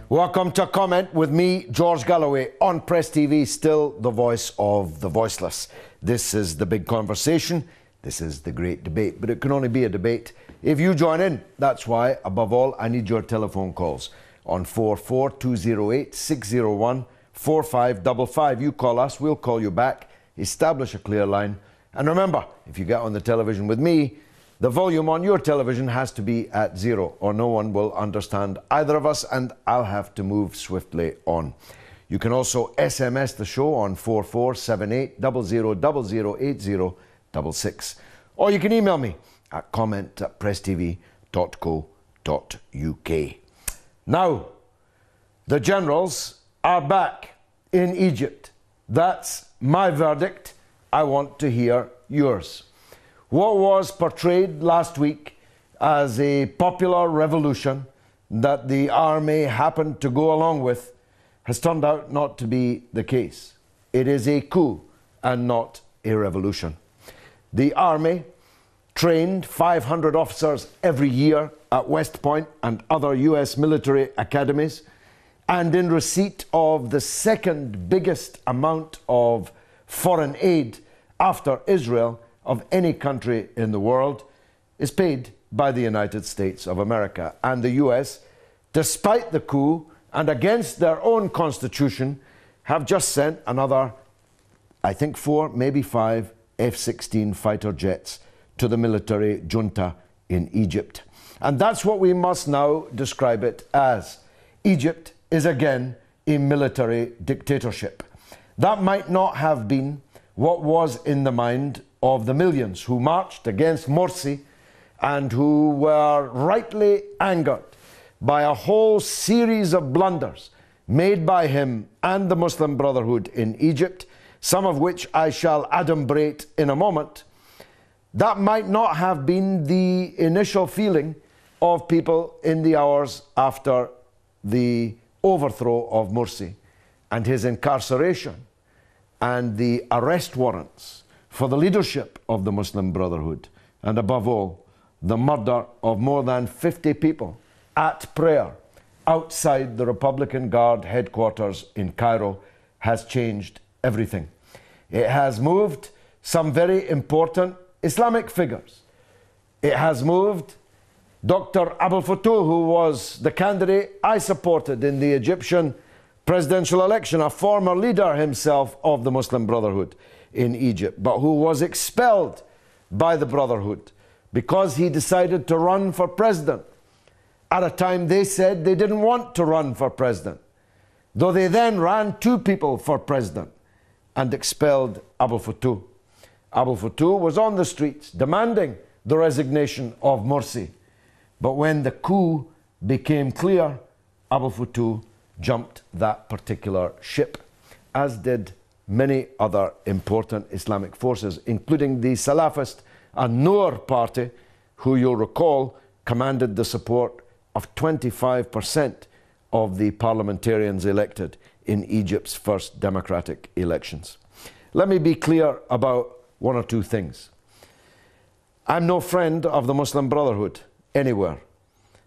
Welcome to Comment with me, George Galloway, on Press TV, still the voice of the voiceless. This is the big conversation. This is the great debate, but it can only be a debate if you join in. That's why, above all, I need your telephone calls on 44208-601-4555. You call us, we'll call you back, establish a clear line. And remember, if you get on the television with me, the volume on your television has to be at 0 or no one will understand either of us and I'll have to move swiftly on. You can also SMS the show on 4478 00008066. Or you can email me at comment@presstv.co.uk. Now, the generals are back in Egypt. That's my verdict. I want to hear yours. What was portrayed last week as a popular revolution that the army happened to go along with has turned out not to be the case. It is a coup and not a revolution. The army trained 500 officers every year at West Point and other US military academies, and in receipt of the second biggest amount of foreign aid after Israel of any country in the world, is paid by the United States of America. And the US, despite the coup and against their own constitution, have just sent another, I think 4, maybe 5 F-16 fighter jets to the military junta in Egypt. And that's what we must now describe it as. Egypt is again a military dictatorship. That might not have been what was in the mind of the millions who marched against Morsi and who were rightly angered by a whole series of blunders made by him and the Muslim Brotherhood in Egypt, some of which I shall adumbrate in a moment. That might not have been the initial feeling of people in the hours after the overthrow of Morsi and his incarceration and the arrest warrants for the leadership of the Muslim Brotherhood, and above all, the murder of more than 50 people at prayer outside the Republican Guard headquarters in Cairo has changed everything. It has moved some very important Islamic figures. It has moved Dr. Abdel Fattah, who was the candidate I supported in the Egyptian presidential election, a former leader himself of the Muslim Brotherhood in Egypt, but who was expelled by the Brotherhood because he decided to run for president at a time they said they didn't want to run for president, though they then ran 2 people for president and expelled Abdel Fattah. Abdel Fattah was on the streets demanding the resignation of Morsi, but when the coup became clear, Abdel Fattah jumped that particular ship, as did many other important Islamic forces, including the Salafist An-Noor party, who you'll recall commanded the support of 25% of the parliamentarians elected in Egypt's first democratic elections. Let me be clear about 1 or 2 things. I'm no friend of the Muslim Brotherhood anywhere.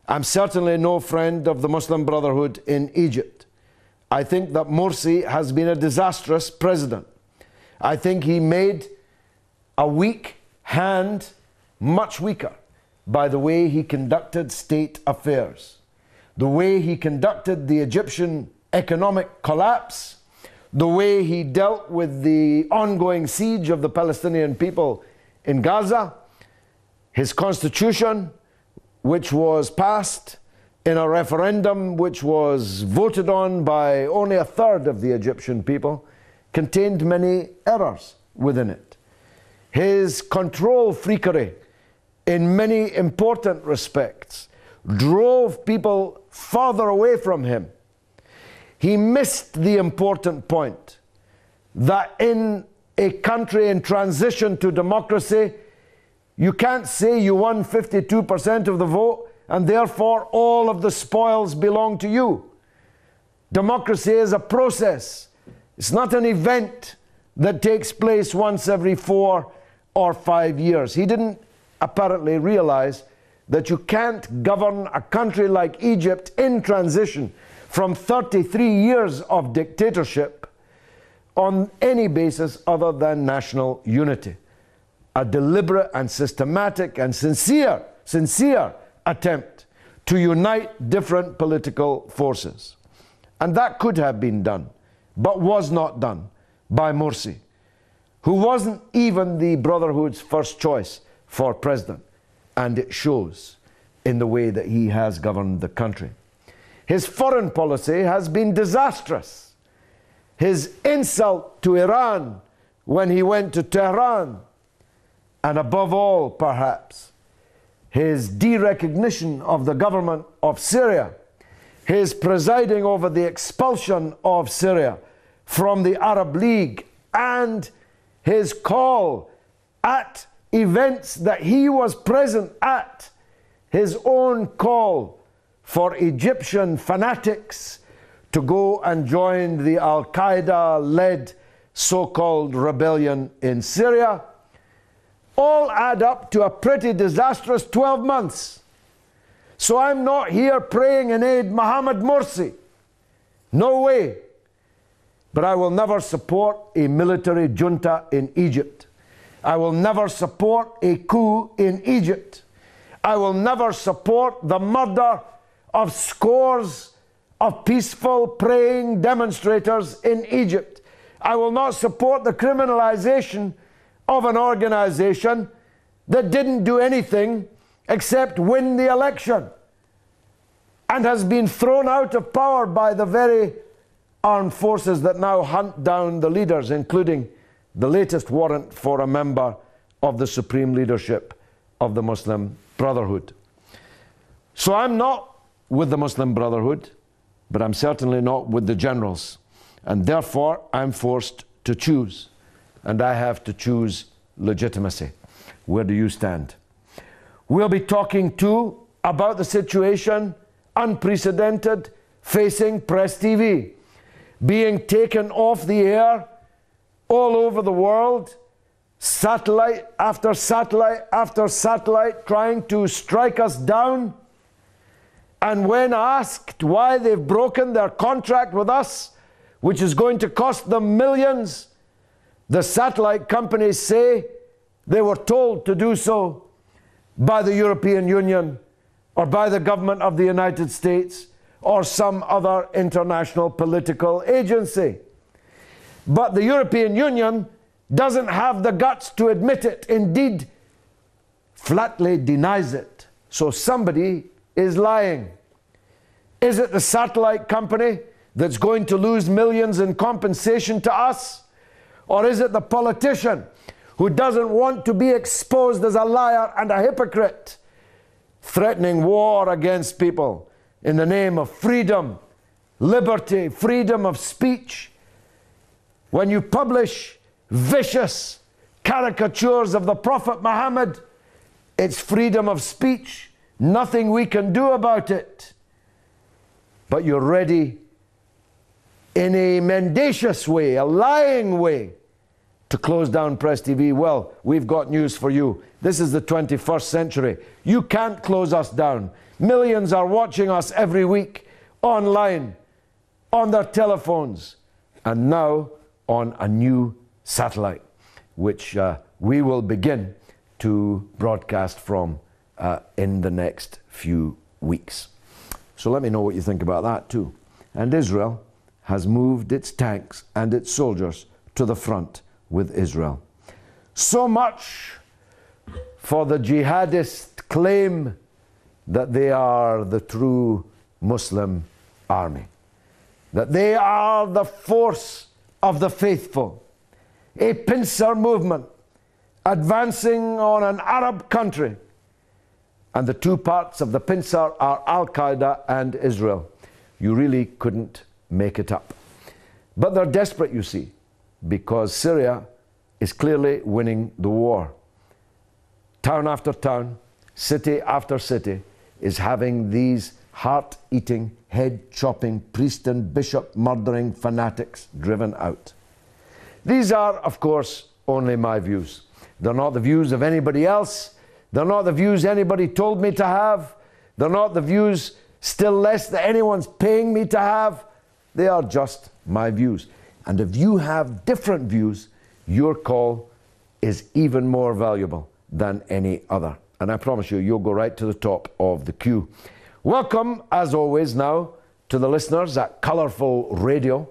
I'm certainly no friend of the Muslim Brotherhood in Egypt. I think that Morsi has been a disastrous president. I think he made a weak hand much weaker by the way he conducted state affairs, the way he conducted the Egyptian economic collapse, the way he dealt with the ongoing siege of the Palestinian people in Gaza, his constitution, which was passed in a referendum which was voted on by only 1/3 of the Egyptian people, contained many errors within it. His control freakery in many important respects drove people further away from him. He missed the important point that in a country in transition to democracy, you can't say you won 52% of the vote and therefore all of the spoils belong to you. Democracy is a process. It's not an event that takes place once every 4 or 5 years. He didn't apparently realize that you can't govern a country like Egypt in transition from 33 years of dictatorship on any basis other than national unity. A deliberate and systematic and sincere attempt to unite different political forces. And that could have been done, but was not done by Morsi, who wasn't even the Brotherhood's first choice for president. And it shows in the way that he has governed the country. His foreign policy has been disastrous. His insult to Iran when he went to Tehran, and above all, perhaps, his derecognition of the government of Syria, his presiding over the expulsion of Syria from the Arab League, and his call at events that he was present at, his own call for Egyptian fanatics to go and join the Al-Qaeda-led so-called rebellion in Syria, all add up to a pretty disastrous 12 months. So I'm not here praying in aid Mohamed Morsi. No way. But I will never support a military junta in Egypt. I will never support a coup in Egypt. I will never support the murder of scores of peaceful praying demonstrators in Egypt. I will not support the criminalization of an organization that didn't do anything except win the election and has been thrown out of power by the very armed forces that now hunt down the leaders, including the latest warrant for a member of the supreme leadership of the Muslim Brotherhood. So I'm not with the Muslim Brotherhood, but I'm certainly not with the generals. And therefore, I'm forced to choose. And I have to choose legitimacy. Where do you stand? We'll be talking too about the situation, unprecedented, facing Press TV, being taken off the air all over the world, satellite after satellite after satellite trying to strike us down. And when asked why they've broken their contract with us, which is going to cost them millions, the satellite companies say they were told to do so by the European Union or by the government of the United States or some other international political agency. But the European Union doesn't have the guts to admit it, indeed, flatly denies it. So somebody is lying. Is it the satellite company that's going to lose millions in compensation to us? Or is it the politician who doesn't want to be exposed as a liar and a hypocrite, threatening war against people in the name of freedom, liberty, freedom of speech? When you publish vicious caricatures of the Prophet Muhammad, it's freedom of speech. Nothing we can do about it. But you're ready in a mendacious way, a lying way, to close down Press TV. Well, we've got news for you. This is the 21st century. You can't close us down. Millions are watching us every week, online, on their telephones, and now on a new satellite, which we will begin to broadcast from in the next few weeks. So let me know what you think about that too. And Israel has moved its tanks and its soldiers to the front with Israel. So much for the jihadist claim that they are the true Muslim army, that they are the force of the faithful, a pincer movement advancing on an Arab country. And the two parts of the pincer are Al-Qaeda and Israel. You really couldn't make it up. But they're desperate, you see. because Syria is clearly winning the war. Town after town, city after city is having these heart-eating, head-chopping, priest and bishop murdering fanatics driven out. These are, of course, only my views. They're not the views of anybody else. They're not the views anybody told me to have. They're not the views, still less, that anyone's paying me to have. They are just my views. And if you have different views, your call is even more valuable than any other. And I promise you, you'll go right to the top of the queue. Welcome, as always, now to the listeners at Colourful Radio,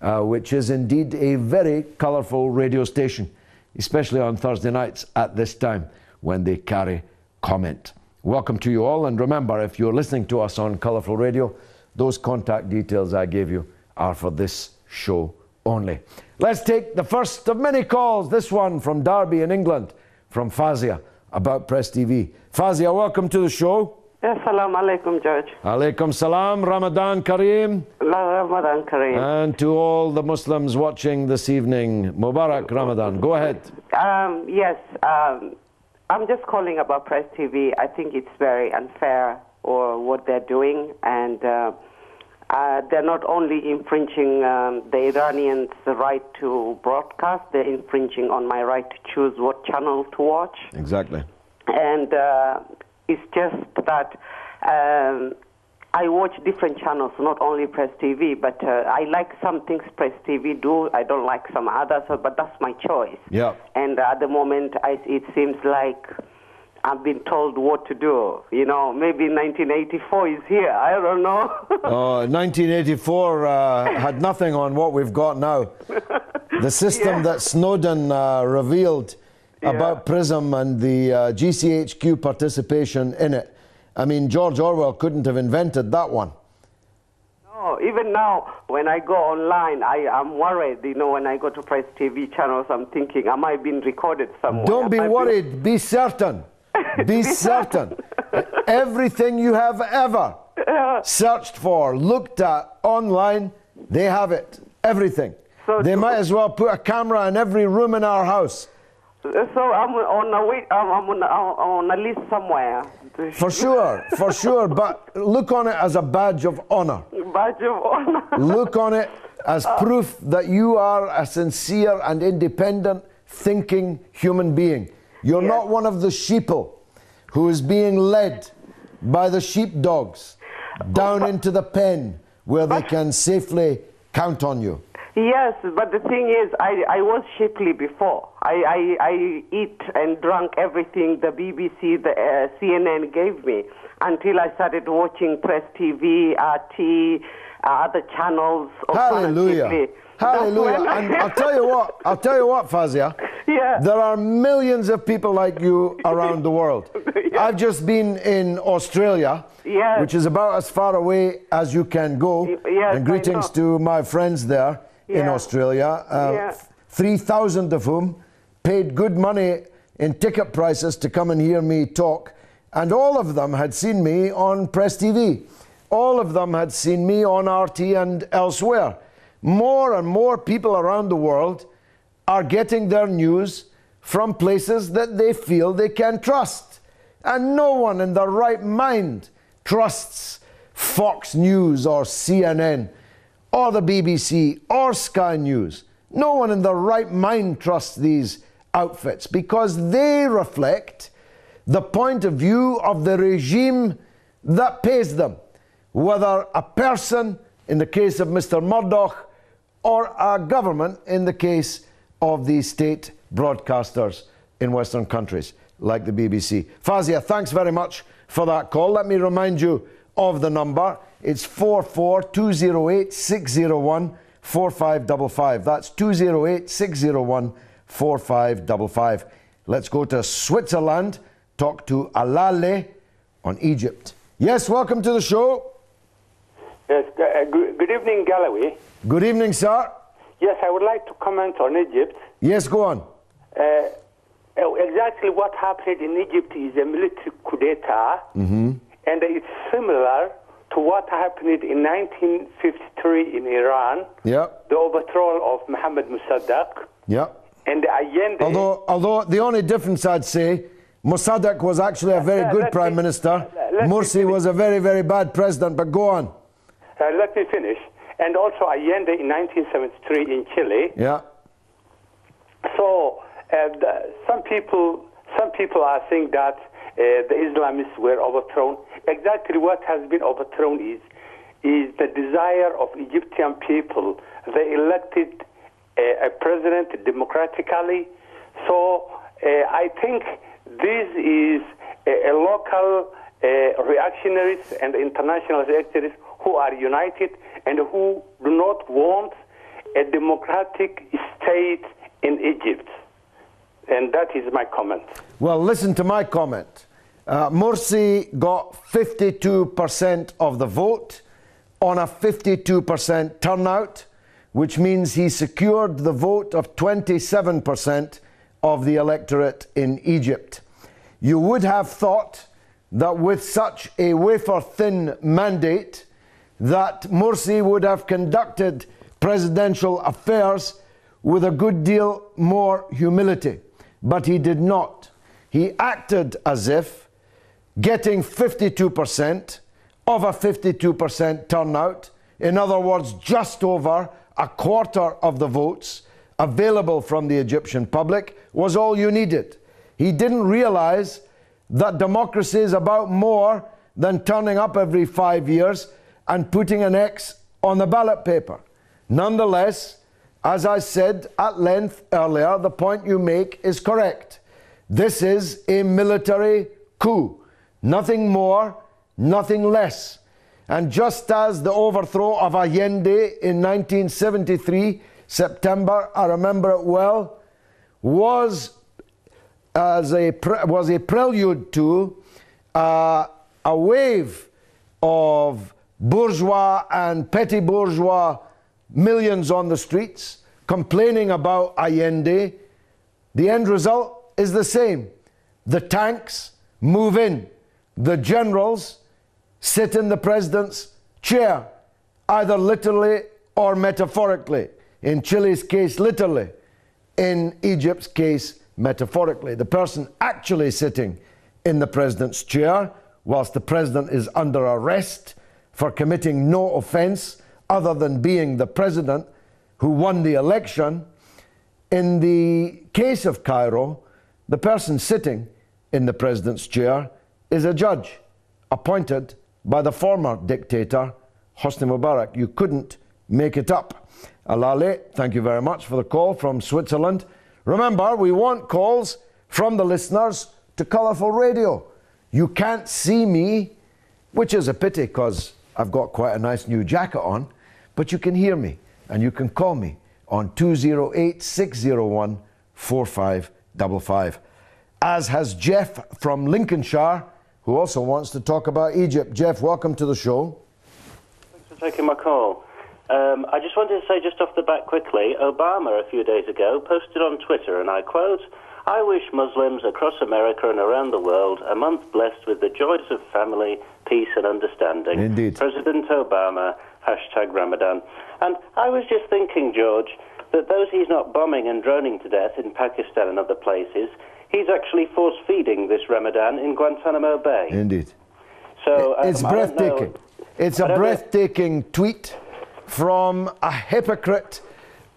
which is indeed a very colourful radio station, especially on Thursday nights at this time when they carry comment. Welcome to you all, and remember, if you're listening to us on Colourful Radio, those contact details I gave you are for this show only. Let's take the first of many calls, this one from Derby in England, from Fazia, about Press TV. Fazia, welcome to the show. Assalamu alaikum, George. Alaikum salam, Ramadan Kareem. Ramadan Kareem. And to all the Muslims watching this evening, Mubarak Ramadan. Go ahead. Yes, I'm just calling about Press TV. I think it's very unfair or what they're doing, and they're not only infringing the Iranians' right to broadcast, they're infringing on my right to choose what channel to watch. Exactly. And it's just that I watch different channels, not only Press TV, but I like some things Press TV do. I don't like some others, but that's my choice. Yeah. And at the moment, it seems like I've been told what to do. You know, maybe 1984 is here. I don't know. 1984 had nothing on what we've got now. The system that Snowden revealed about PRISM and the GCHQ participation in it. I mean, George Orwell couldn't have invented that one. No, even now, when I go online, I'm worried. You know, when I go to Press TV channels, I'm thinking, am I being recorded somewhere? Don't be worried. Be certain. Be certain. Everything you have ever searched for, looked at online, they have it. Everything. So they might as well put a camera in every room in our house. So I'm on a list somewhere. For sure, but look on it as a badge of honor. Badge of honor. Look on it as proof that you are a sincere and independent thinking human being. You're not one of the sheeple who is being led by the sheepdogs down into the pen where they can safely count on you. Yes, but the thing is, I was shapely before. I eat and drank everything the BBC, the CNN gave me until I started watching Press TV, RT, other channels. Hallelujah. Hallelujah. And I'll tell you what, Fazia. Yeah. There are millions of people like you around the world. Yeah. I've just been in Australia, which is about as far away as you can go. Yes, and greetings to my friends there. In Australia, 3,000 of whom paid good money in ticket prices to come and hear me talk, and all of them had seen me on Press TV. All of them had seen me on RT and elsewhere. More and more people around the world are getting their news from places that they feel they can trust. And no one in their right mind trusts Fox News or CNN or the BBC, or Sky News. No one in their right mind trusts these outfits because they reflect the point of view of the regime that pays them, whether a person, in the case of Mr. Murdoch, or a government, in the case of the state broadcasters in Western countries, like the BBC. Fazia, thanks very much for that call. Let me remind you of the number. It's 44208-601-4555. That's 208-601-4555. Let's go to Switzerland, talk to Alale on Egypt. Yes, welcome to the show. Yes, good evening, Galloway. Good evening, sir. Yes, I would like to comment on Egypt. Yes, go on. Exactly what happened in Egypt is a military coup d'etat, and it's similar to what happened in 1953 in Iran, Yeah. the overthrow of Mohamed Mossadegh, Yeah. and Allende. Although the only difference I'd say, Mossadegh was actually a very good prime minister. Morsi was a very, very bad president, but go on. Let me finish. And also Allende in 1973 in Chile. Yeah. So some people are saying that the Islamists were overthrown. Exactly what has been overthrown is the desire of Egyptian people. They elected a president democratically. So I think this is a local reactionaries and international reactionaries who are united and who do not want a democratic state in Egypt. And that is my comment. Well, listen to my comment. Morsi got 52% of the vote on a 52% turnout, which means he secured the vote of 27% of the electorate in Egypt. You would have thought that with such a wafer-thin mandate that Morsi would have conducted presidential affairs with a good deal more humility. But he did not. He acted as if getting 52% of a 52% turnout, in other words, just over a quarter of the votes available from the Egyptian public, was all you needed. He didn't realize that democracy is about more than turning up every 5 years and putting an X on the ballot paper. Nonetheless, as I said at length earlier, the point you make is correct. This is a military coup. Nothing more, nothing less. And just as the overthrow of Allende in 1973, September, I remember it well, was a prelude to a wave of bourgeois and petty bourgeois millions on the streets complaining about Allende, the end result is the same. The tanks move in. The generals sit in the president's chair, either literally or metaphorically. In Chile's case, literally. In Egypt's case, metaphorically. The person actually sitting in the president's chair, whilst the president is under arrest for committing no offense other than being the president who won the election. In the case of Cairo, the person sitting in the president's chair is a judge appointed by the former dictator, Hosni Mubarak. You couldn't make it up. Alale, thank you very much for the call from Switzerland. Remember, we want calls from the listeners to Colourful Radio. You can't see me, which is a pity because I've got quite a nice new jacket on, but you can hear me and you can call me on 208-601-4555. As has Jeff from Lincolnshire, who also wants to talk about Egypt. Jeff, welcome to the show. Thanks for taking my call. I just wanted to say just off the bat quickly, Obama a few days ago posted on Twitter, and I quote, "I wish Muslims across America and around the world a month blessed with the joys of family, peace and understanding." Indeed. President Obama, #Ramadan. And I was just thinking, George, that those he's not bombing and droning to death in Pakistan and other places, he's actually force-feeding this Ramadan in Guantanamo Bay. Indeed. So it's breathtaking. It's a breathtaking tweet from a hypocrite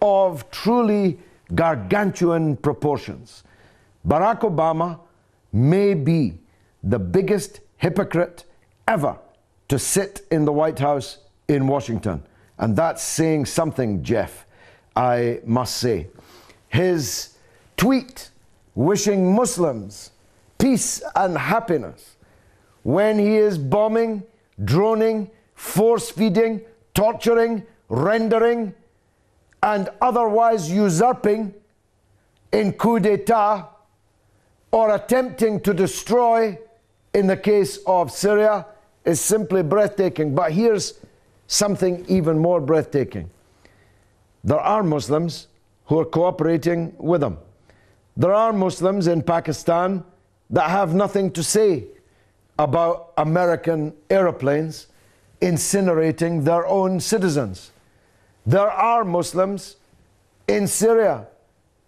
of truly gargantuan proportions. Barack Obama may be the biggest hypocrite ever to sit in the White House in Washington. And that's saying something, Jeff, I must say. His tweet wishing Muslims peace and happiness when he is bombing, droning, force-feeding, torturing, rendering, and otherwise usurping in coup d'etat or attempting to destroy in the case of Syria is simply breathtaking. But here's something even more breathtaking. There are Muslims who are cooperating with him. There are Muslims in Pakistan that have nothing to say about American aeroplanes incinerating their own citizens. There are Muslims in Syria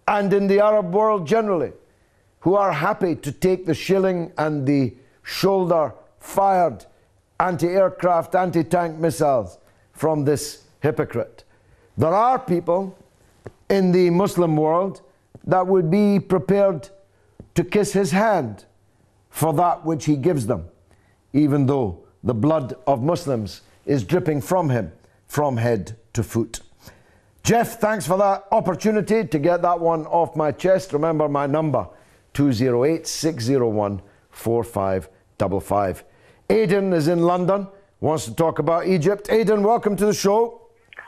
and in the Arab world generally who are happy to take the shilling and the shoulder-fired anti-aircraft, anti-tank missiles from this hypocrite. There are people in the Muslim world that would be prepared to kiss his hand for that which he gives them, even though the blood of Muslims is dripping from him from head to foot. Jeff, thanks for that opportunity to get that one off my chest. Remember my number, 208-601-4555. Aidan is in London, wants to talk about Egypt. Aidan, welcome to the show.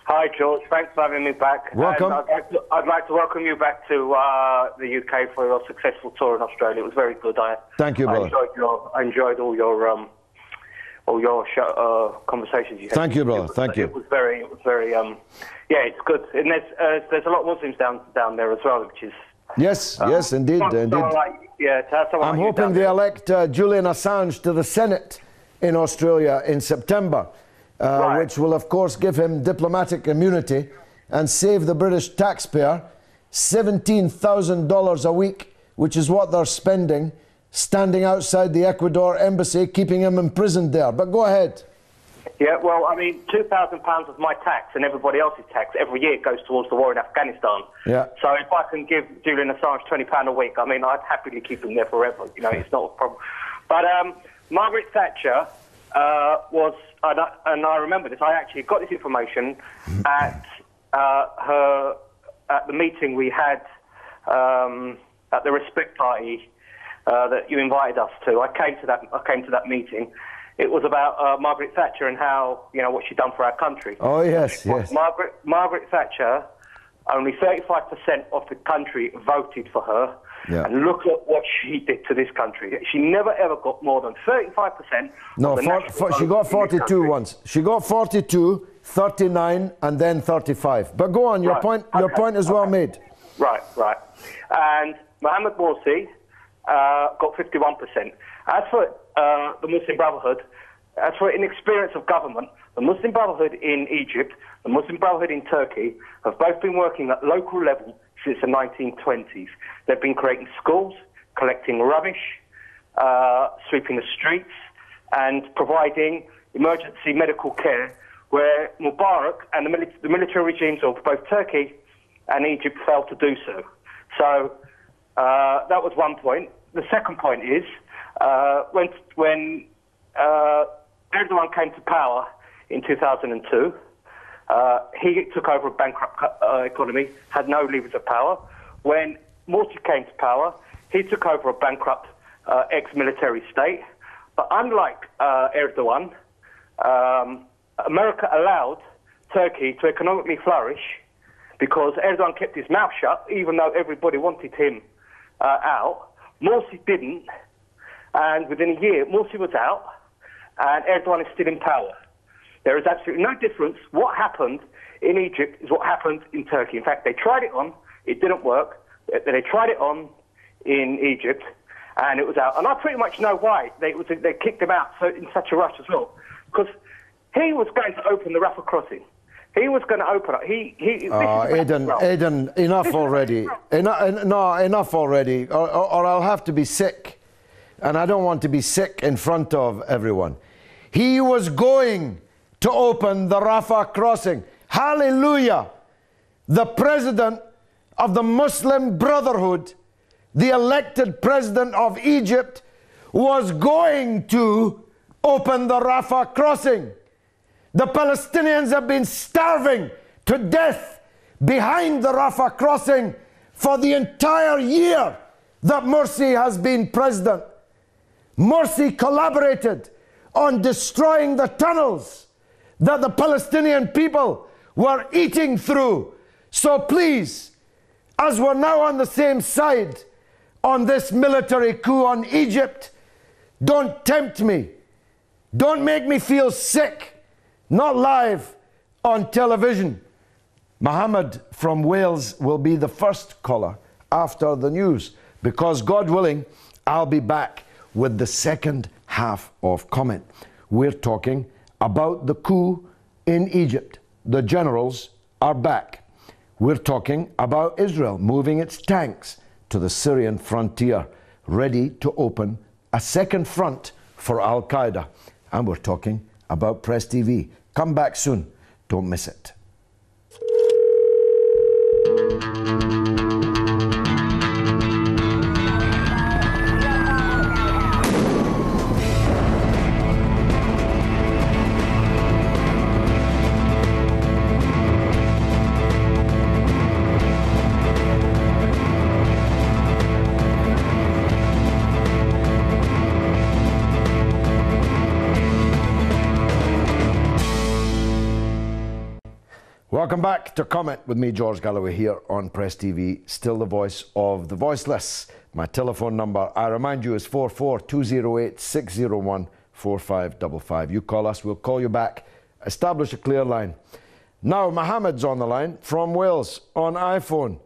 Hi, George. Thanks for having me back. Welcome. I'd like to welcome you back to the UK for your successful tour in Australia. It was very good. Thank you, brother. I enjoyed all your conversations you had. Thank you, brother. Thank you. It was very. Yeah, it's good. And there's a lot of Muslims down there as well, which is. Yes, yes, indeed, indeed. I'm hoping they elect Julian Assange to the Senate in Australia in September, which will, of course, give him diplomatic immunity and save the British taxpayer $17,000 a week, which is what they're spending, standing outside the Ecuador embassy, keeping him imprisoned there. But go ahead. Yeah, well, I mean, £2,000 of my tax and everybody else's tax every year goes towards the war in Afghanistan. Yeah. So if I can give Julian Assange £20 a week, I mean, I'd happily keep him there forever. You know, it's not a problem. But Margaret Thatcher was, and I remember this, I actually got this information at the meeting we had at the Respect Party that you invited us to. I came to that meeting. It was about Margaret Thatcher and how, you know, what she'd done for our country. Oh, yes, yes. Margaret Thatcher, only 35% of the country voted for her. Yeah. And look at what she did to this country. She never, ever got more than 35%. No, she got 42 once. She got 42, 39, and then 35. But go on, your point is well made. Right. And Mohamed Morsi got 51%. As for the Muslim Brotherhood, as for inexperience of government, the Muslim Brotherhood in Egypt, the Muslim Brotherhood in Turkey have both been working at local level since the 1920s. They've been creating schools, collecting rubbish, sweeping the streets, and providing emergency medical care where Mubarak and the military regimes of both Turkey and Egypt failed to do so. So that was one point. The second point is when Erdogan came to power in 2002, he took over a bankrupt economy, had no levers of power. When Morsi came to power, he took over a bankrupt ex-military state. But unlike Erdogan, America allowed Turkey to economically flourish because Erdogan kept his mouth shut, even though everybody wanted him out. Morsi didn't, and within a year, Morsi was out, and Erdogan is still in power. There is absolutely no difference. What happened in Egypt is what happened in Turkey. In fact, they tried it on, it didn't work. They tried it on in Egypt, and it was out. And I pretty much know why they kicked him out in such a rush as well, because he was going to open the Rafah crossing. He was going to open it. Aidan, enough already. Enough already, or I'll have to be sick. And I don't want to be sick in front of everyone. He was going to open the Rafah crossing. Hallelujah! The president of the Muslim Brotherhood, the elected president of Egypt, was going to open the Rafah crossing. The Palestinians have been starving to death behind the Rafah crossing for the entire year that Morsi has been president. Morsi collaborated on destroying the tunnels that the Palestinian people were eating through. So please, as we're now on the same side on this military coup on Egypt, don't tempt me. Don't make me feel sick. Not live on television. Mohammed from Wales will be the first caller after the news, because God willing, I'll be back with the second half of comment. We're talking about the coup in Egypt. The generals are back. We're talking about Israel moving its tanks to the Syrian frontier, ready to open a second front for Al-Qaeda. And we're talking about Press TV. Come back soon. Don't miss it. Welcome back to Comment with me, George Galloway, here on Press TV, still the voice of the voiceless. My telephone number, I remind you, is 44208-601-4555. You call us, we'll call you back. Establish a clear line. Now, Mohamed's on the line from Wales, on iPhone,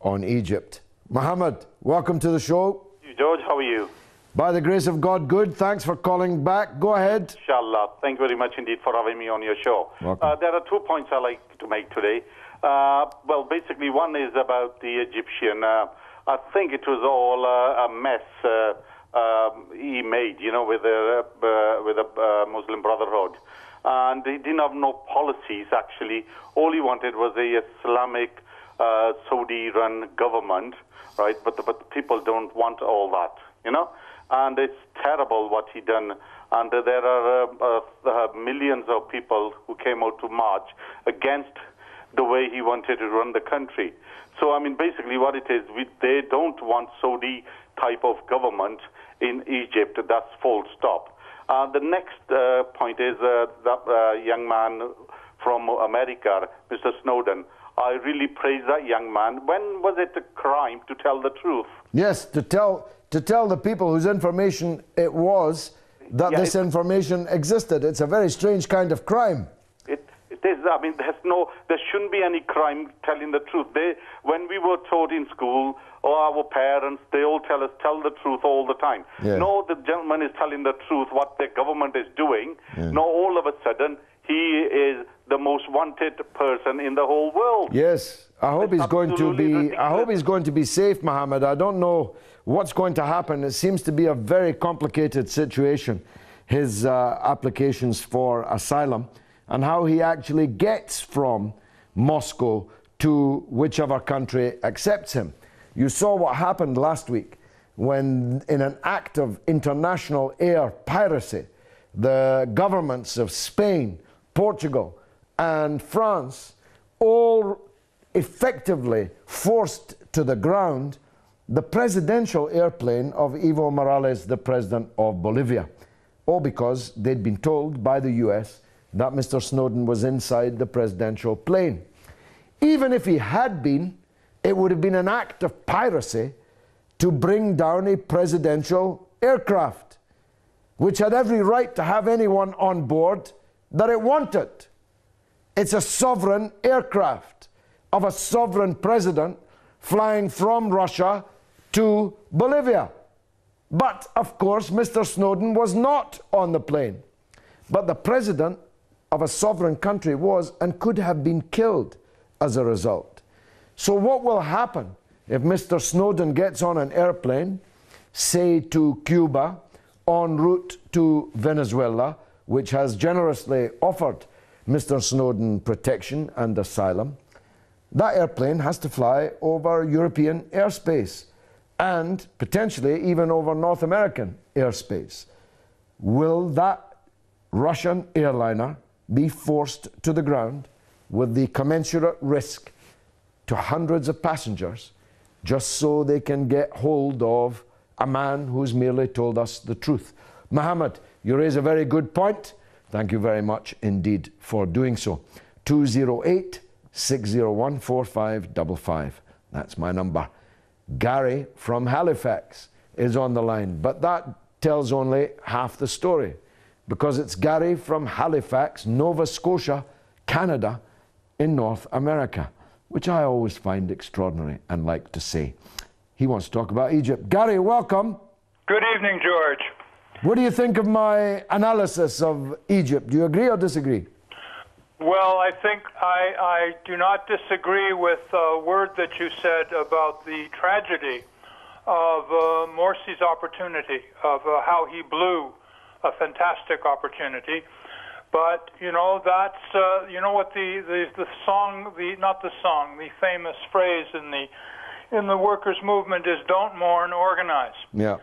on Egypt. Mohamed, welcome to the show. George, how are you? By the grace of God, good. Thanks for calling back. Go ahead. Inshallah. Thank you very much indeed for having me on your show. There are 2 points I'd like to make today. Well, basically, one is about the Egyptian. I think it was all a mess he made, you know, with the Muslim Brotherhood. And he didn't have no policies, actually. All he wanted was a Islamic Saudi-run government, right? But the people don't want all that, you know? And it's terrible what he done. And there are millions of people who came out to march against the way he wanted to run the country. So, I mean, basically what it is, they don't want Saudi type of government in Egypt. That's full stop. The next point is that young man from America, Mr. Snowden. I really praise that young man. When was it a crime to tell the truth? Yes, to tell the people whose information it was that this information existed. It's a very strange kind of crime. It is. I mean, there shouldn't be any crime telling the truth. When we were taught in school, or our parents, they all tell us, tell the truth all the time. Yeah. No, the gentleman is telling the truth, what the government is doing. Yeah. No, all of a sudden, he is the most wanted person in the whole world. Yes, I hope he's going to be. Ridiculous. I hope he's going to be safe, Mohammed. I don't know what's going to happen. It seems to be a very complicated situation. His applications for asylum and how he actually gets from Moscow to whichever country accepts him. You saw what happened last week when, in an act of international air piracy, the governments of Spain, Portugal, and France all effectively forced to the ground the presidential airplane of Evo Morales, the president of Bolivia, all because they'd been told by the US that Mr. Snowden was inside the presidential plane. Even if he had been, it would have been an act of piracy to bring down a presidential aircraft, which had every right to have anyone on board that it wanted. It's a sovereign aircraft of a sovereign president flying from Russia to Bolivia. But, of course, Mr. Snowden was not on the plane. But the president of a sovereign country was and could have been killed as a result. So what will happen if Mr. Snowden gets on an airplane, say to Cuba, en route to Venezuela, which has generously offered Mr. Snowden protection and asylum? That airplane has to fly over European airspace and potentially even over North American airspace. Will that Russian airliner be forced to the ground with the commensurate risk to hundreds of passengers just so they can get hold of a man who's merely told us the truth? Mohammed, you raise a very good point. Thank you very much indeed for doing so. 208-601-4555. That's my number. Gary from Halifax is on the line, but that tells only half the story, because it's Gary from Halifax, Nova Scotia, Canada, in North America, which I always find extraordinary and like to say. He wants to talk about Egypt. Gary, welcome. Good evening, George. What do you think of my analysis of Egypt? Do you agree or disagree? Well, I think I do not disagree with a word that you said about the tragedy of Morsi's opportunity, of how he blew a fantastic opportunity. But, you know, that's, you know what the song, the famous phrase in the workers' movement is, don't mourn, organize. Yeah.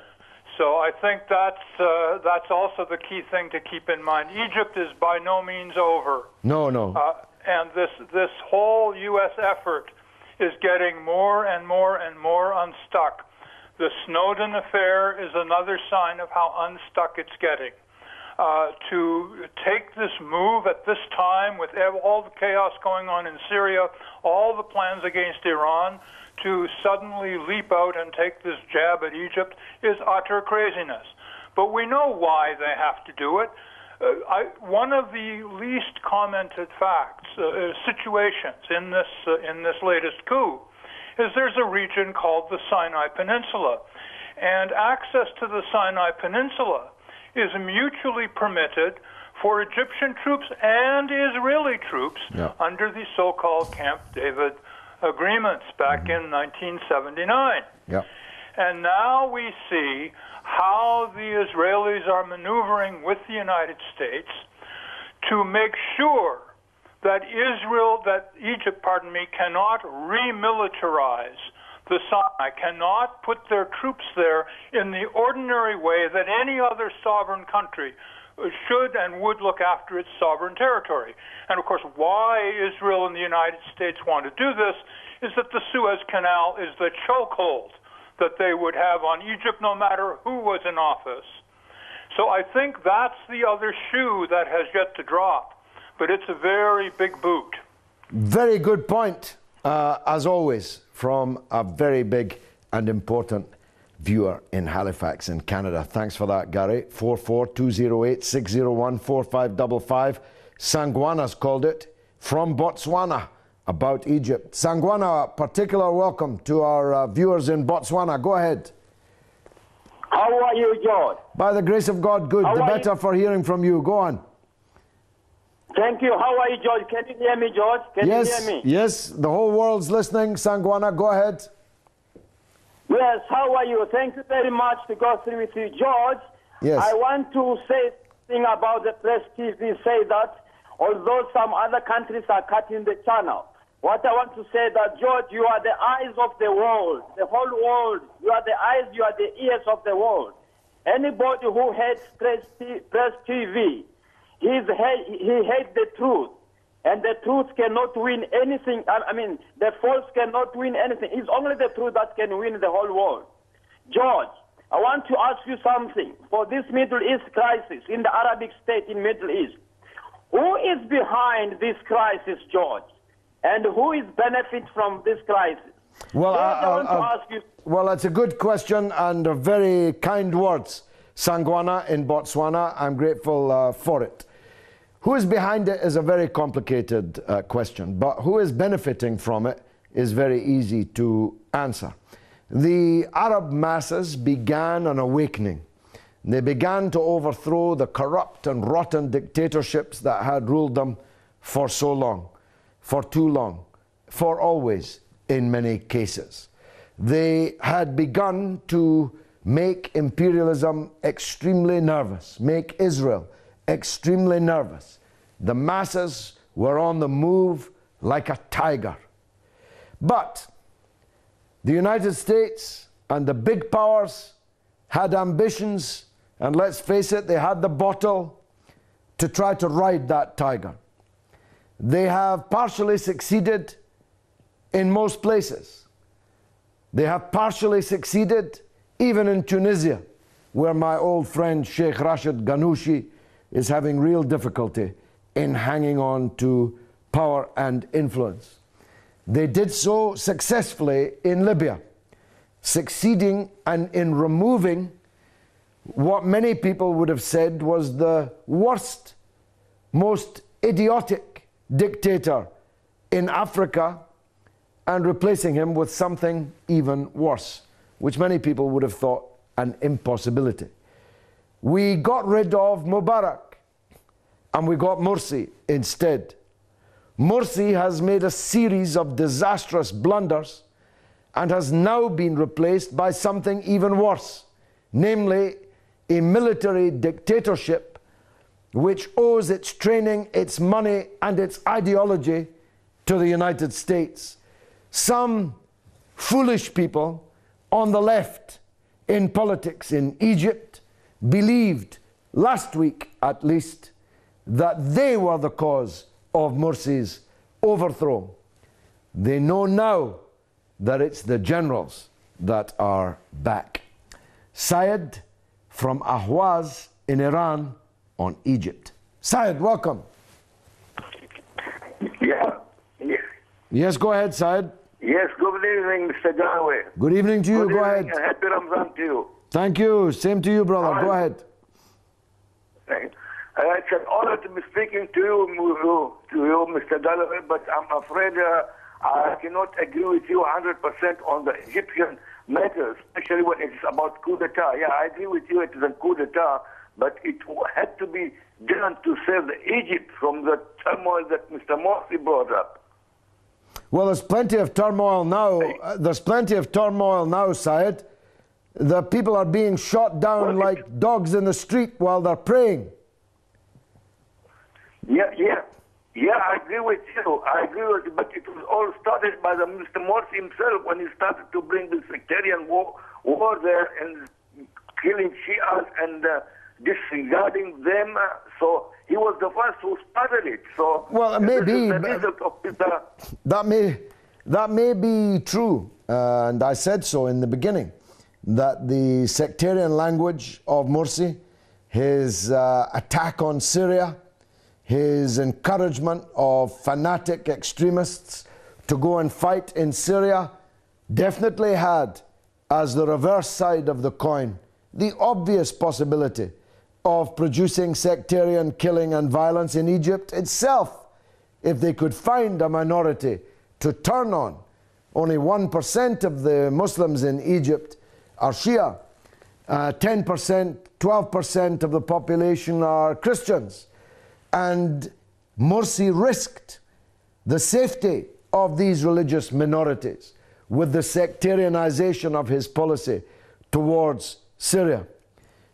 So I think that's also the key thing to keep in mind. Egypt is by no means over. No, no. And this whole U.S. effort is getting more and more and more unstuck. The Snowden affair is another sign of how unstuck it's getting. To take this move at this time with all the chaos going on in Syria, all the plans against Iran, to suddenly leap out and take this jab at Egypt is utter craziness. But we know why they have to do it. One of the least commented situations in this latest coup is there's a region called the Sinai Peninsula, and access to the Sinai Peninsula is mutually permitted for Egyptian troops and Israeli troops under the so-called Camp David agreements back in 1979. Yeah. And now we see how the Israelis are maneuvering with the United States to make sure that Egypt, cannot remilitarize the Sinai, cannot put their troops there in the ordinary way that any other sovereign country should and would look after its sovereign territory. And of course, why Israel and the United States want to do this is that the Suez Canal is the chokehold that they would have on Egypt no matter who was in office. So I think that's the other shoe that has yet to drop, but it's a very big boot. Very good point, as always, from a very big and important viewer in Halifax in Canada. Thanks for that, Gary. 44208-601-4555. Sangwana's called it from Botswana about Egypt. Sangwana, particular welcome to our viewers in Botswana. Go ahead. How are you, George? By the grace of God, good. The better for hearing from you. Go on. Thank you. How are you, George? Can you hear me, George? Can you hear me? Yes, the whole world's listening. Sangwana, go ahead. Yes, how are you? Thank you very much to go through with you, George. Yes. I want to say something about the press TV, say that although some other countries are cutting the channel, what I want to say that, George, you are the eyes of the world, the whole world. You are the eyes, you are the ears of the world. Anybody who hates press TV, he hates the truth. And the truth cannot win anything. I mean, the false cannot win anything. It's only the truth that can win the whole world. George, I want to ask you something. For this Middle East crisis, in the Arabic state in Middle East, who is behind this crisis, George? And who is benefit from this crisis? Well, George, I want to ask you. Well, it's a good question and very kind words. Sangwana in Botswana, I'm grateful for it. Who is behind it is a very complicated question, but who is benefiting from it is very easy to answer. The Arab masses began an awakening. They began to overthrow the corrupt and rotten dictatorships that had ruled them for so long, for too long, for always in many cases. They had begun to make imperialism extremely nervous, make Israel extremely nervous. The masses were on the move like a tiger. But the United States and the big powers had ambitions, and let's face it, they had the bottle to try to ride that tiger. They have partially succeeded in most places. They have partially succeeded even in Tunisia, where my old friend Sheikh Rashid Ghanouchi is having real difficulty in hanging on to power and influence. They did so successfully in Libya, succeeding and in removing what many people would have said was the worst, most idiotic dictator in Africa, and replacing him with something even worse, which many people would have thought an impossibility. We got rid of Mubarak and we got Morsi instead. Morsi has made a series of disastrous blunders and has now been replaced by something even worse, namely a military dictatorship which owes its training, its money, and its ideology to the United States. Some foolish people on the left in politics in Egypt believed, last week at least, that they were the cause of Morsi's overthrow. They know now that it's the generals that are back. Syed from Ahwaz in Iran on Egypt. Syed, welcome. Yeah. Yes, go ahead, Syed. Yes, good evening, Mr. Galloway. Good evening to you, Good go evening, ahead. and happy Ramadan to you. Thank you, same to you, brother, go ahead. It's an honor to be speaking to you, Mr. Galloway, but I'm afraid I cannot agree with you 100% on the Egyptian matter, especially when it's about coup d'etat. Yeah, I agree with you, it is a coup d'etat, but it had to be done to save Egypt from the turmoil that Mr. Morsi brought up. Well, there's plenty of turmoil now. There's plenty of turmoil now, Syed. The people are being shot down like dogs in the street while they're praying. Yeah, I agree with you. I agree with you, but it was all started by the Mr. Morsi himself when he started to bring the sectarian war there and killing Shias and disregarding them. So he was the first who started it. So well, maybe that may be true, and I said so in the beginning, that the sectarian language of Morsi, his attack on Syria, his encouragement of fanatic extremists to go and fight in Syria, definitely had as the reverse side of the coin the obvious possibility of producing sectarian killing and violence in Egypt itself, if they could find a minority to turn on. Only 1% of the Muslims in Egypt are Shia. 10%, 12% of the population are Christians. And Morsi risked the safety of these religious minorities with the sectarianization of his policy towards Syria.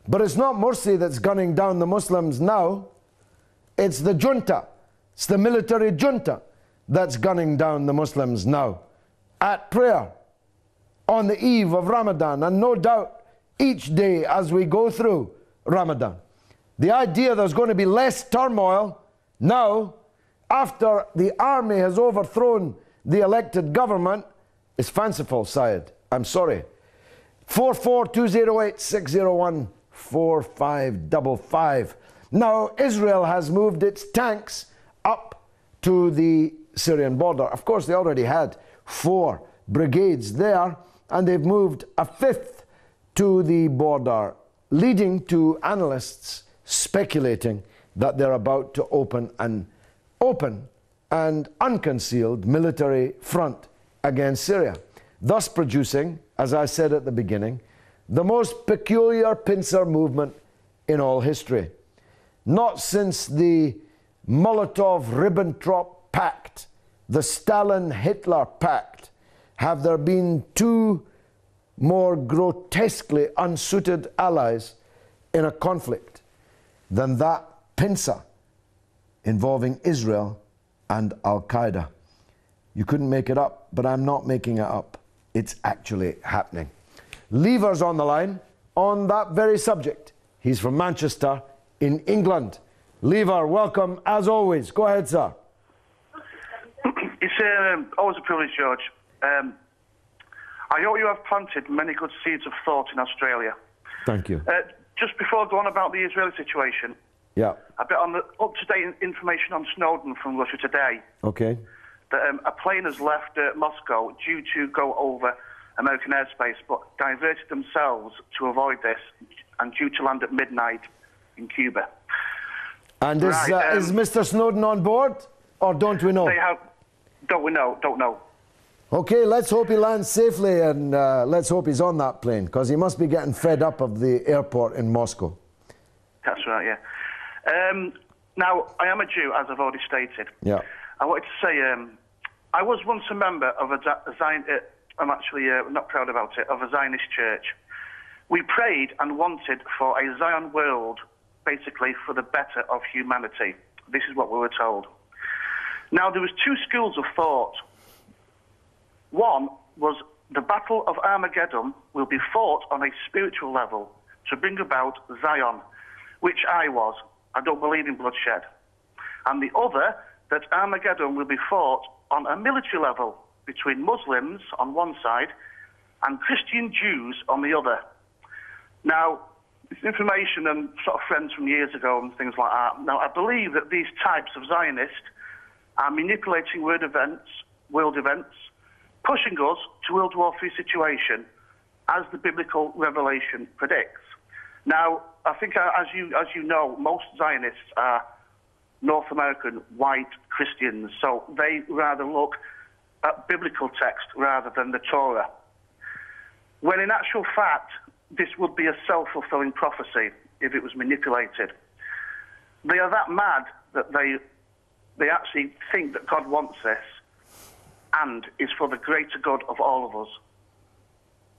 But it's not Morsi that's gunning down the Muslims now. It's the junta. It's the military junta that's gunning down the Muslims now at prayer on the eve of Ramadan, and no doubt each day as we go through Ramadan. The idea there's going to be less turmoil now after the army has overthrown the elected government is fanciful, Syed. I'm sorry. 44208-601-4555. Now, Israel has moved its tanks up to the Syrian border. Of course, they already had 4 brigades there, and they've moved a 5th to the border, leading to analysts speculating that they're about to open an open and unconcealed military front against Syria, thus producing, as I said at the beginning, the most peculiar pincer movement in all history. Not since the Molotov-Ribbentrop Pact, the Stalin-Hitler Pact, have there been 2 more grotesquely unsuited allies in a conflict than that pincer involving Israel and Al-Qaeda. You couldn't make it up, but I'm not making it up. It's actually happening. Lever's on the line on that very subject. He's from Manchester in England. Lever, welcome as always. Go ahead, sir. It's always a privilege, George. I hope you have planted many good seeds of thought in Australia. Thank you. Just before going about the Israeli situation, yeah, a bit on the up-to-date information on Snowden from Russia today. Okay. That a plane has left Moscow due to go over American airspace, but diverted themselves to avoid this and due to land at midnight in Cuba. And is Mr. Snowden on board, or don't we know? Don't we know? Don't know. Okay, let's hope he lands safely, and let's hope he's on that plane, because he must be getting fed up of the airport in Moscow. That's right, yeah. Now, I am a Jew, as I've already stated. Yeah. I wanted to say, I was once a member of a Zionist, I'm actually not proud about it, of a Zionist church. We prayed and wanted for a Zion world, basically for the better of humanity. This is what we were told. Now, there was two schools of thought. One was the Battle of Armageddon will be fought on a spiritual level to bring about Zion, which I was. I don't believe in bloodshed. And the other, that Armageddon will be fought on a military level between Muslims on one side and Christian Jews on the other. Now, this information and sort of friends from years ago and things like that. Now, I believe that these types of Zionists are manipulating world events, pushing us to World War III situation as the biblical revelation predicts. Now, I think, as you know, most Zionists are North American white Christians, so they rather look at biblical text rather than the Torah. When in actual fact, this would be a self-fulfilling prophecy if it was manipulated. They are that mad that they actually think that God wants this and is for the greater good of all of us.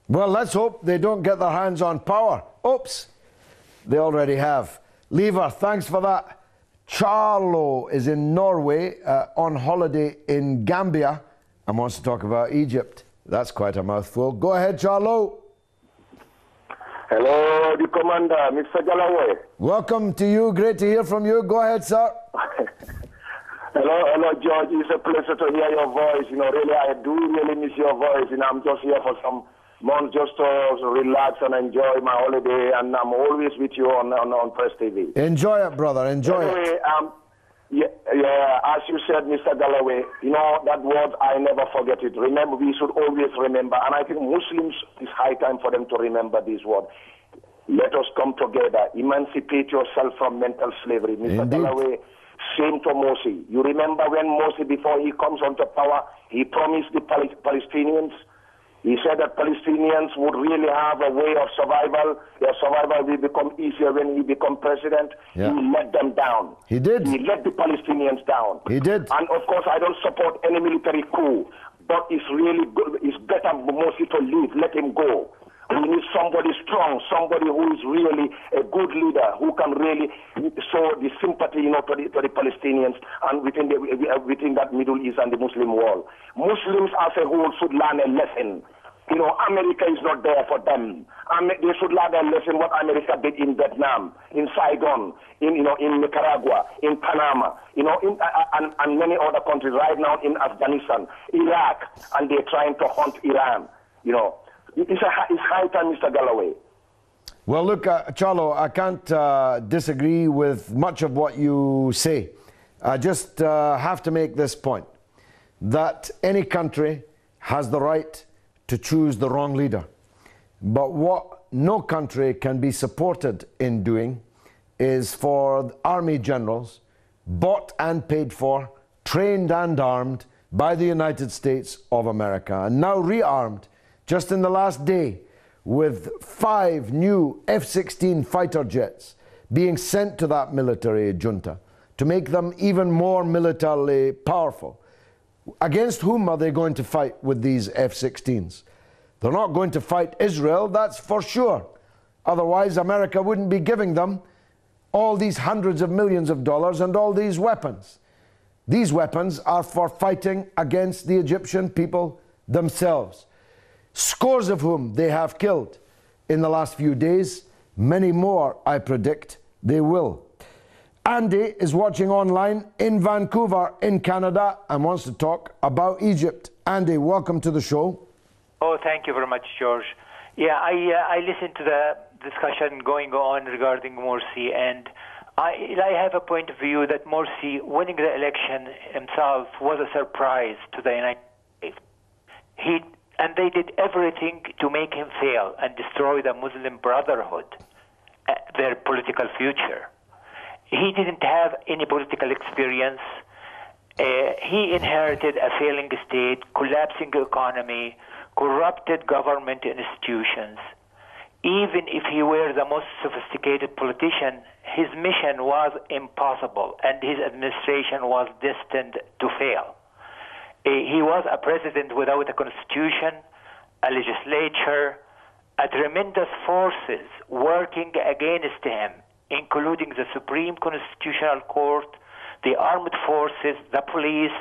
Well, let's hope they don't get their hands on power. Oops, they already have. Lever, thanks for that. Charlo is in Norway on holiday in Gambia and wants to talk about Egypt. That's quite a mouthful. Go ahead, Charlo. Hello, the commander, Mr. Galloway. Welcome to you. Great to hear from you. Go ahead, sir. Hello, George. It's a pleasure to hear your voice. You know, really, I do really miss your voice. And I'm just here for some months just to relax and enjoy my holiday. And I'm always with you on Press TV. Enjoy it, brother. Enjoy it. Yeah, as you said, Mr. Galloway, you know, that word, I never forget it. Remember, we should always remember. And I think Muslims, it's high time for them to remember this word. Let us come together. Emancipate yourself from mental slavery. Mr. Galloway, same to Morsi. You remember when Morsi, before he comes onto power, he promised the Palestinians, he said that Palestinians would really have a way of survival. Their survival will become easier when he becomes president. Yeah. He let them down. He did. He let the Palestinians down. He did. And of course, I don't support any military coup, but it's really good. It's better for Morsi to leave. Let him go. We need somebody strong, somebody who is really a good leader, who can really show the sympathy, you know, to the Palestinians and within that Middle East and the Muslim world. Muslims as a whole should learn a lesson. You know, America is not there for them. They should learn a lesson what America did in Vietnam, in Saigon, in Nicaragua, in Panama, and many other countries right now in Afghanistan, Iraq, and they're trying to hunt Iran. You know, it's high time, Mr. Galloway. Well, look, Charlo, I can't disagree with much of what you say. I just have to make this point, that any country has the right to choose the wrong leader. But what no country can be supported in doing is for army generals, bought and paid for, trained and armed by the United States of America, and now rearmed just in the last day with 5 new F-16 fighter jets being sent to that military junta to make them even more militarily powerful. Against whom are they going to fight with these F-16s? They're not going to fight Israel, that's for sure. Otherwise, America wouldn't be giving them all these hundreds of millions of dollars and all these weapons. These weapons are for fighting against the Egyptian people themselves, scores of whom they have killed in the last few days. Many more, I predict, they will. Andy is watching online in Vancouver, in Canada, and wants to talk about Egypt. Andy, welcome to the show. Oh, thank you very much, George. Yeah, I listened to the discussion going on regarding Morsi, and I have a point of view that Morsi winning the election himself was a surprise to the United States. And they did everything to make him fail and destroy the Muslim Brotherhood, their political future. He didn't have any political experience. He inherited a failing state, collapsing economy, corrupted government institutions. even if he were the most sophisticated politician, his mission was impossible, and his administration was destined to fail. He was a president without a constitution, a legislature, a tremendous forces working against him, including the Supreme Constitutional Court, the armed forces, the police,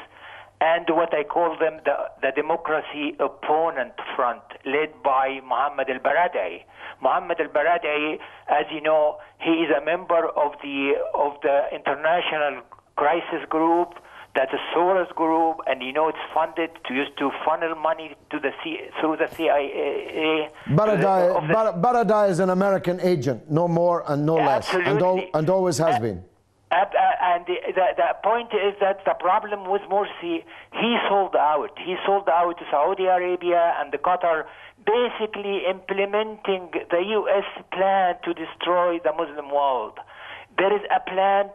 and what I call them the democracy opponent front, led by Mohamed al-Baradei. Mohamed al-Baradei, as you know, he is a member of the International Crisis Group. That's a Soros group, and you know it's funded to funnel money to through the CIA. Baradei is an American agent, no more and no less, and always has been. And the point is that the problem with Morsi, he sold out. He sold out to Saudi Arabia and the Qatar, basically implementing the U.S. plan to destroy the Muslim world. There is a plan,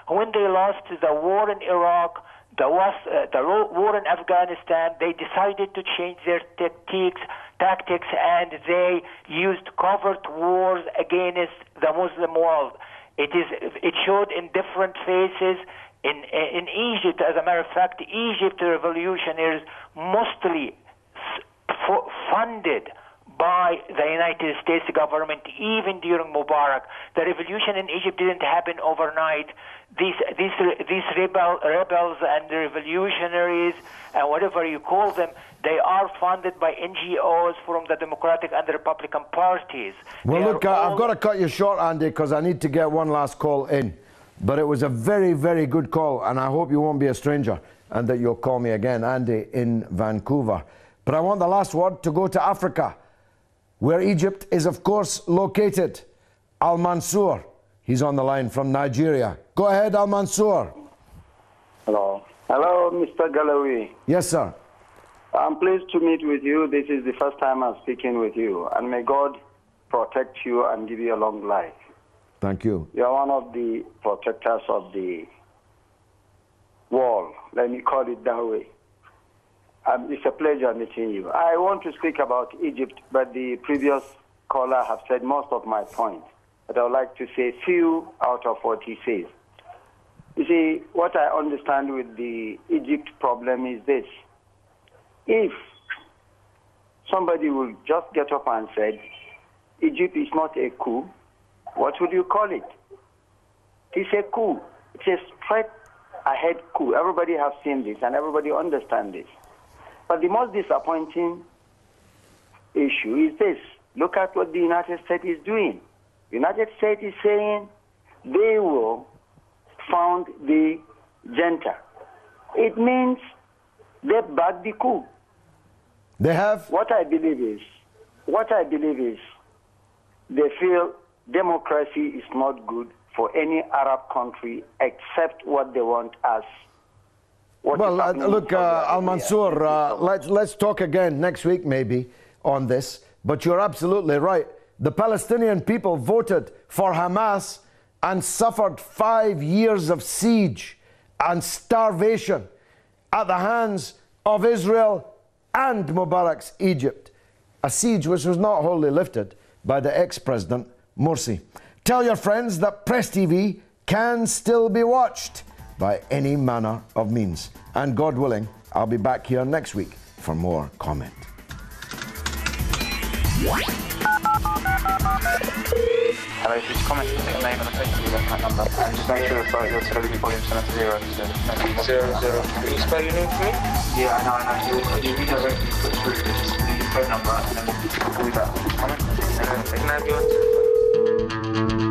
when they lost the war in Iraq, the war in Afghanistan, they decided to change their tactics, and they used covert wars against the Muslim world. It showed in different phases. In Egypt, as a matter of fact, Egypt revolutionaries mostly funded by the United States government, even during Mubarak. The revolution in Egypt didn't happen overnight. These rebels and the revolutionaries, and whatever you call them, they are funded by NGOs from the Democratic and the Republican parties. Well, look, I've got to cut you short, Andy, because I need to get one last call in. But it was a very, very good call, and I hope you won't be a stranger and that you'll call me again, Andy, in Vancouver. But I want the last word to go to Africa, where Egypt is, of course, located. Al-Mansour, he's on the line from Nigeria. Go ahead, Al-Mansour. Hello. Hello, Mr. Galawi. Yes, sir. I'm pleased to meet with you. This is the first time I'm speaking with you. And may God protect you and give you a long life. Thank you. You're one of the protectors of the wall. Let me call it that way. It's a pleasure meeting you. I want to speak about Egypt, but the previous caller have said most of my points. But I would like to say few out of what he says. You see, what I understand with the Egypt problem is this. If somebody will just get up and say, Egypt is not a coup, what would you call it? It's a coup. It's a straight-ahead coup. Everybody has seen this, and everybody understands this. But the most disappointing issue is this. Look at what the United States is doing. The United States is saying they will found the junta. It means they backed the coup. They have? What I believe is they feel democracy is not good for any Arab country except what they want us. Well, look, Al-Mansour, let's talk again next week maybe on this, but you're absolutely right. The Palestinian people voted for Hamas and suffered 5 years of siege and starvation at the hands of Israel and Mubarak's Egypt, a siege which was not wholly lifted by the ex-president Morsi. Tell your friends that Press TV can still be watched by any manner of means. And God willing, I'll be back here next week for more comment. Hello, if you comment, your name and a that number. And just make sure that your television volume's set to 0. Zero. Can you spell your name for me? Yeah, I know. You redirect me to the phone number and then we'll call you back. Comment. And then can I have your